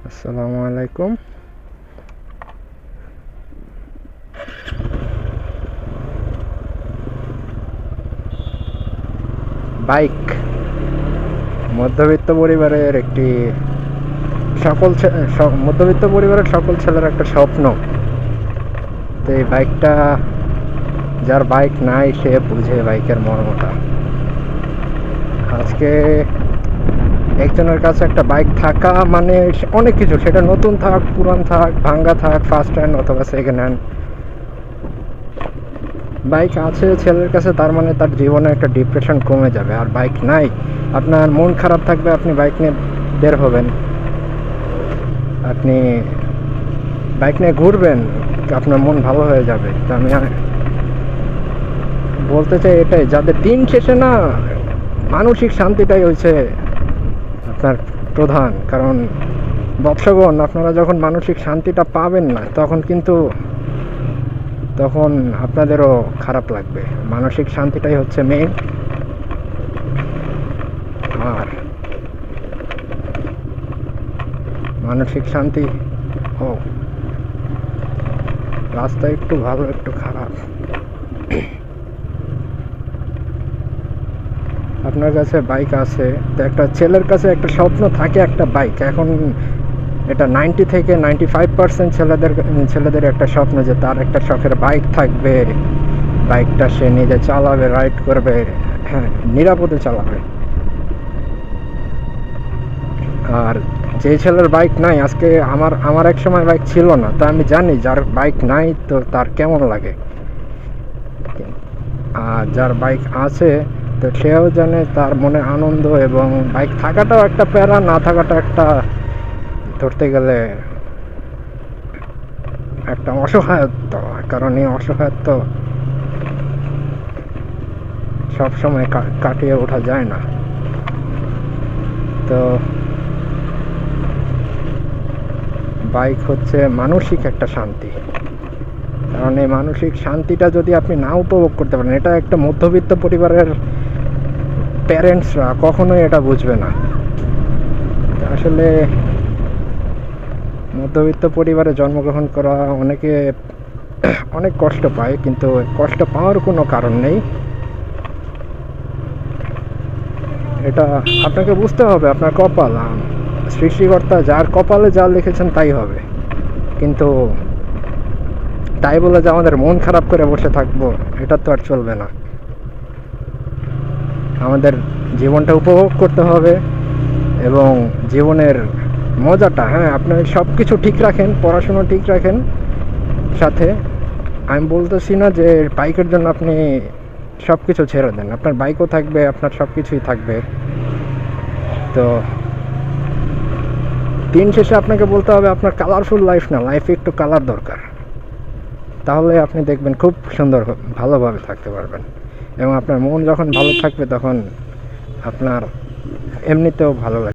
আসসালামু আলাইকুম। বাইক মধ্যবিত্ত পরিবারের একটি মধ্যবিত্ত পরিবারের সকল ছেলের একটা স্বপ্ন। তো এই বাইকটা, যার বাইক নাই সে বুঝে বাইকের মর্মটা। আজকে একজনের কাছে একটা বাইক থাকা মানে অনেক কিছু, সেটা নতুন থাক, পুরান থাক, ভাঙ্গা থাক, ফার্স্ট হ্যান্ড অথবা সেকেন্ড হ্যান্ড। বাইক আছে ছেলের কাছে তার মানে তার জীবনে একটা ডিপ্রেশন কমে যাবে। আর বাইক নাই, আপনার মন খারাপ থাকবে, আপনি বাইক নিয়ে বের হবেন, আপনি বাইক নিয়ে ঘুরবেন, আপনার মন ভালো হয়ে যাবে। তো আমি বলতে চাই এটাই, যাদের দিন শেষে না মানসিক শান্তিটাই হচ্ছে আপনার প্রধান কারণ। বৎসগণ, আপনারা যখন মানসিক শান্তিটা পাবেন না তখন আপনাদেরও খারাপ লাগবে। মানসিক শান্তিটাই হচ্ছে মেইন। আর মানসিক শান্তি, ও রাস্তা একটু ভালো একটু খারাপ। আপনার কাছে বাইক আছে, তো একটা ছেলের কাছে একটা স্বপ্ন থাকে একটা বাইক। এখন এটা 90 থেকে 95% ছেলেদের একটা স্বপ্ন যে তার একটা শখের বাইক থাকবে, বাইকটা সে নিজে চালাবে, রাইড করবে, হ্যাঁ, নিরাপদে চালাবে। আর যে ছেলের বাইক নাই, আজকে আমার এক সময় বাইক ছিল না, তো আমি জানি যার বাইক নাই তো তার কেমন লাগে। আর যার বাইক আছে তো সেও জানে তার মনে আনন্দ, এবং বাইক থাকাটাও একটা প্যারা, না থাকাটা একটা ধরতে গেলে একটা অসহায়ত্ব। কারণ এই অসহায়ত্ব সবসময় কাটিয়ে ওঠা যায় না। তো বাইক হচ্ছে মানসিক একটা শান্তি। কারণ এই মানসিক শান্তিটা যদি আপনি না উপভোগ করতে পারেন, এটা একটা মধ্যবিত্ত পরিবারের প্যারেন্টসরা কখনোই এটা বুঝবে না। আসলে মধ্যবিত্ত পরিবারে জন্মগ্রহণ করা অনেকে অনেক কষ্ট পায়, কিন্তু কষ্ট পাওয়ার কোনো কারণ নেই। এটা আপনাকে বুঝতে হবে, আপনার কপাল। সৃষ্টিকর্তা যার কপালে যা লিখেছেন তাই হবে। কিন্তু তাই বলে যে আমাদের মন খারাপ করে বসে থাকবো, এটা তো আর চলবে না। আমাদের জীবনটা উপভোগ করতে হবে, এবং জীবনের মজাটা, হ্যাঁ, আপনি সব কিছু ঠিক রাখেন, পড়াশুনো ঠিক রাখেন সাথে। আমি বলতেছি না যে বাইকের জন্য আপনি সব কিছু ছেড়ে দেন, আপনার বাইকও থাকবে, আপনার সব কিছুই থাকবে। তো দিন শেষে আপনাকে বলতে হবে আপনার কালারফুল লাইফ না, লাইফে একটু কালার দরকার। তাহলে আপনি দেখবেন খুব সুন্দর ভালোভাবে থাকতে পারবেন। এবং আপনার মন যখন ভালো থাকবে তখন আপনার এমনিতেও ভালো লাগবে।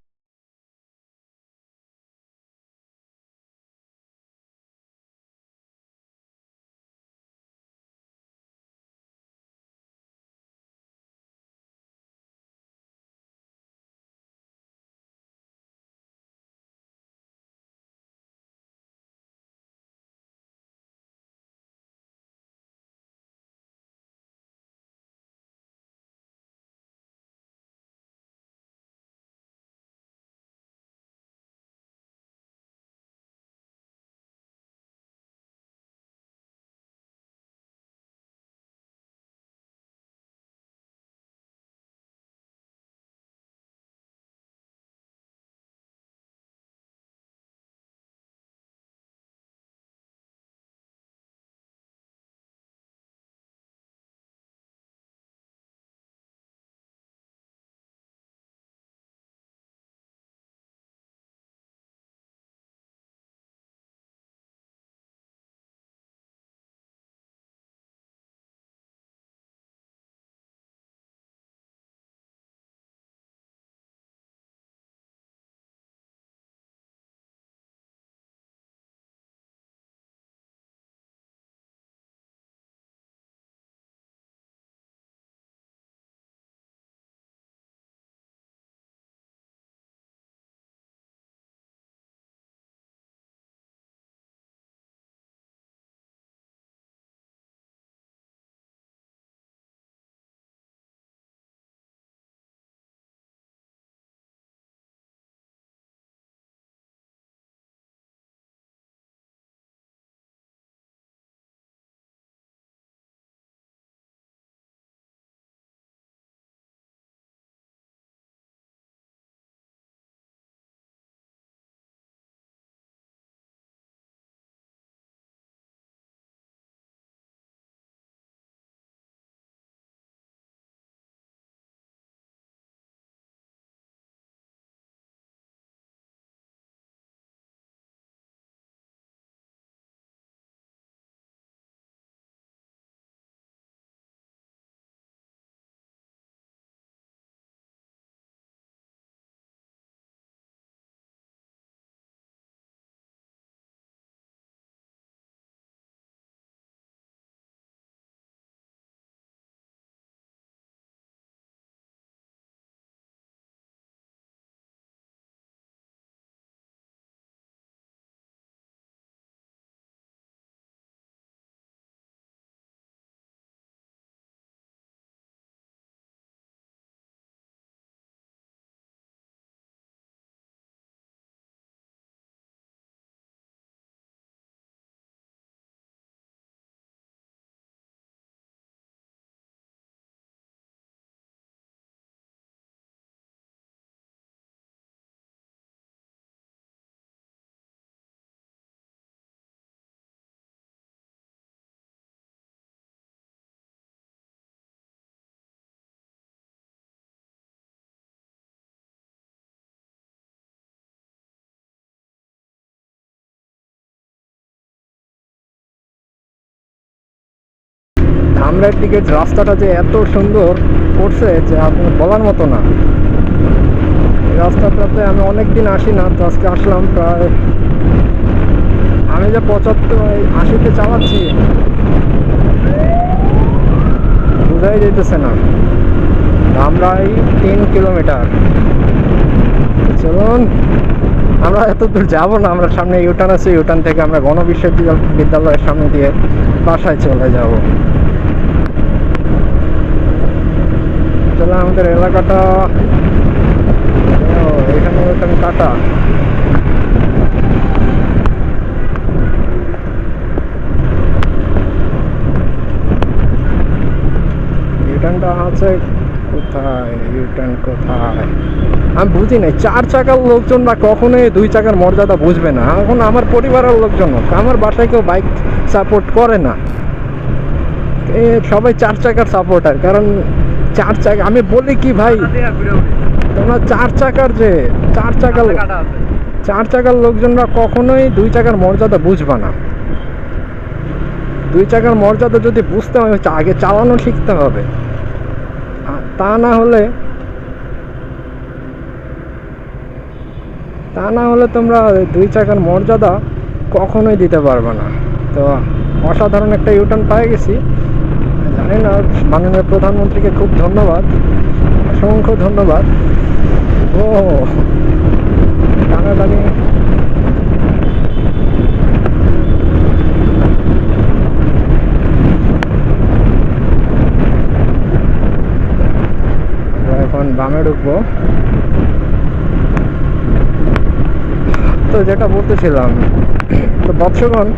ধামরাইয়ের দিকে রাস্তাটা যে এত সুন্দর করছে যে আপনি বলার মতো না। এই রাস্তাটাতে আমি অনেক দিন আসি না, তো আজকে আসলাম। প্রায় আমি যে 75-80-তে চালাচ্ছি বোঝাই যেতেছে না। ধামরাই 3 কিলোমিটার। চলুন, আমরা এত দূর যাবো না, আমরা সামনে ইউটার্ন আছে, ইউটার্ন থেকে আমরা গণবিশ্ববিদ্যালয়ের সামনে দিয়ে বাসায় চলে যাব। চলো, আমাদের এলাকাটা এখানে ইউটার্ন কাটা। ইউটার্নটা আছে কোথায়? ইউটার্ন কোথায় আমি বুঝি নাই। 4 চাকার লোকজনরা কখনোই 2 চাকার মর্যাদা বুঝবে না। এখন আমার পরিবারের লোকজন, আমার বাসায় কেউ বাইক সাপোর্ট করে না, সবাই 4 চাকার সাপোর্টার। কারণ 4 চাকা আমি বলি কি ভাই, তোমরা 4 চাকার যে 4 চাকার লোকজনরা কখনোই 2 চাকার মর্যাদা বুঝবে না। 2 চাকার মর্যাদা যদি বুঝতে হয় আগে চালানো শিখতে হবে। তা না হলে তোমরা 2 চাকার মর্যাদা কখনোই দিতে পারবে না। তো অসাধারণ একটা ইউটার্ন পেয়ে গেছি। জানি না, মাননীয় প্রধানমন্ত্রীকে খুব ধন্যবাদ, অসংখ্য ধন্যবাদ। ও টানাটানি এখন বামে ঢুকবো। তো যেটা বলতেছিলাম, তো বৎসগণ,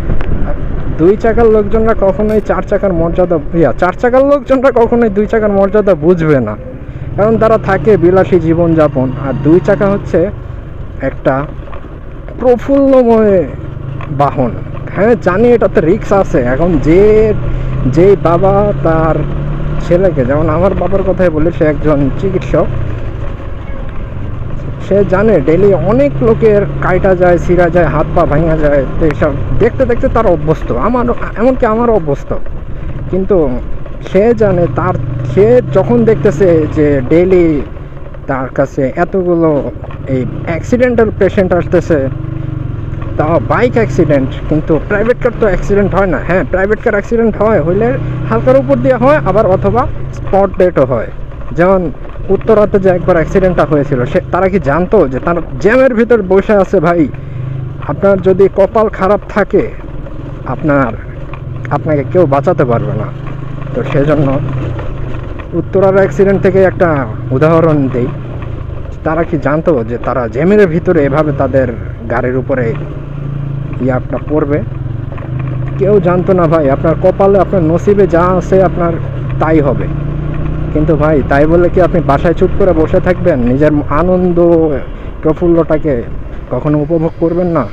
2 চাকার লোকজনরা কখনোই 4 চাকার মর্যাদা 4 চাকার লোকজনরা কখনোই 2 চাকার মর্যাদা বুঝবে না। কারণ তারা থাকে বিলাসী জীবনযাপন, আর 2 চাকা হচ্ছে একটা প্রফুল্লময় বাহন। হ্যাঁ জানি এটাতে রিক্স আছে। এখন যেই বাবা তার ছেলেকে, যেমন আমার বাবার কথাই বলি, সে একজন চিকিৎসক, সে জানে ডেলি অনেক লোকের কাইটা যায়, ছিঁড়া যায়, হাত পা ভাঙা যায়। তো এইসব দেখতে দেখতে তার অভ্যস্ত, এমনকি আমারও অভ্যস্ত। কিন্তু সে জানে সে যখন দেখতেছে যে ডেলি তার কাছে এতগুলো এই অ্যাক্সিডেন্টাল পেশেন্ট আসতেছে, তা বাইক অ্যাক্সিডেন্ট, কিন্তু প্রাইভেট কার তো অ্যাক্সিডেন্ট হয় না। হ্যাঁ, প্রাইভেট কার অ্যাক্সিডেন্ট হইলে হালকার উপর দিয়ে হয়, আবার অথবা স্পট ডেটও হয়। যেমন উত্তরাতে যে একবার অ্যাক্সিডেন্টটা হয়েছিল, তারা কি জানতো যে তার জ্যামের ভিতর বসে আছে? ভাই, আপনার যদি কপাল খারাপ থাকে, আপনাকে কেউ বাঁচাতে পারবে না। তো সেজন্য উত্তরার অ্যাক্সিডেন্ট থেকে একটা উদাহরণ দিই। তারা কি জানতো যে তারা জ্যামের ভিতরে এভাবে তাদের গাড়ির উপরে আপনার পড়বে? কেউ জানতো না ভাই। আপনার কপালে, আপনার নসিবে যা আছে আপনার তাই হবে। কিন্তু ভাই, তাই বলে কি আপনি বাসায় চুপ করে বসে থাকবেন? নিজের আনন্দ প্রফুল্লটাকে কখনো উপভোগ করবেন না?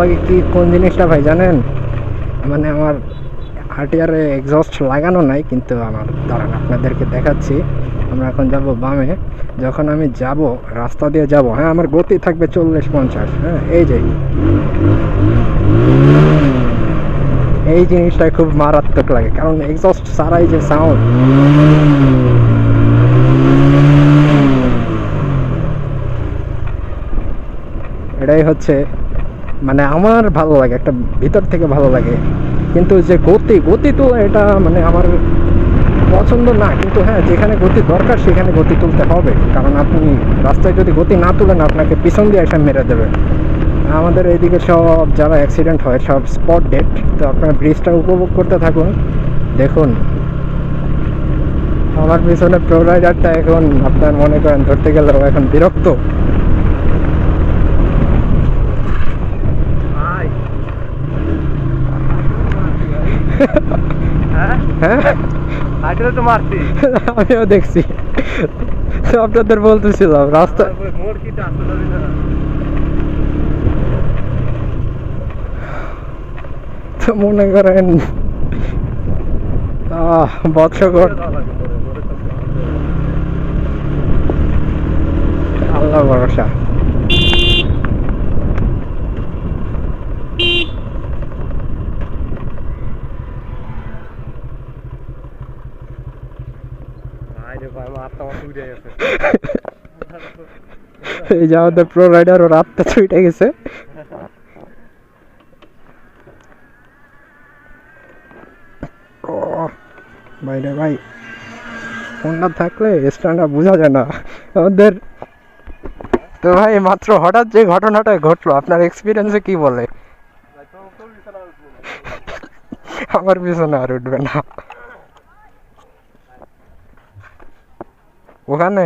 লাগে কি কোন জিনিসটা ভাই জানেন, মানে আমার আরটিআরে এক্সস্ট লাগানো নাই, কিন্তু আমার দাঁড়ান আপনাদেরকে দেখাচ্ছি। আমরা এখন যাব বামে। যখন আমি যাব রাস্তা দিয়ে যাব, হ্যাঁ আমার গতি থাকবে 40-50, হ্যাঁ এই জিনিসটা খুব মারাত্মক লাগে, কারণ এক্সস্ট ছাড়াই যে সাউন্ড, এটাই হচ্ছে মানে আমার ভালো লাগে, একটা ভিতর থেকে ভালো লাগে। কিন্তু যে গতি তোলা এটা মানে আমার পছন্দ না, কিন্তু হ্যাঁ যেখানে গতি দরকার সেখানে গতি তুলতে হবে, কারণ আপনি রাস্তায় যদি গতি না তুলেন আপনাকে পিছন দিয়ে এসে মেরে দেবে। আমাদের এইদিকে সব যারা অ্যাক্সিডেন্ট হয় সব স্পট ডেড। তো আপনার ব্রিজটা উপভোগ করতে থাকুন। দেখুন আমার পিছনে প্রো রাইডারটা এখন আপনার মনে করেন ধরতে গেলেও এখন বিরক্ত। হ্যাঁ আমিও দেখছি, তো আপনাদের বলতেছিলাম রাস্তা তো মনে করেন বৎসগর আল্লাহ ভরসা। এই যে আমাদের প্রো রাইডার ওর আত্মা ছুটে গেছে। বাইরে ভাই ফোনটা থাকলে স্ট্যান্ডটা বোঝা যায় না আমাদের। তো ভাই মাত্র হঠাৎ যে ঘটনাটা ঘটলো আপনার এক্সপিরিয়েন্সে কি বলে? আমার পিছনে আর উঠবে না ওখানে।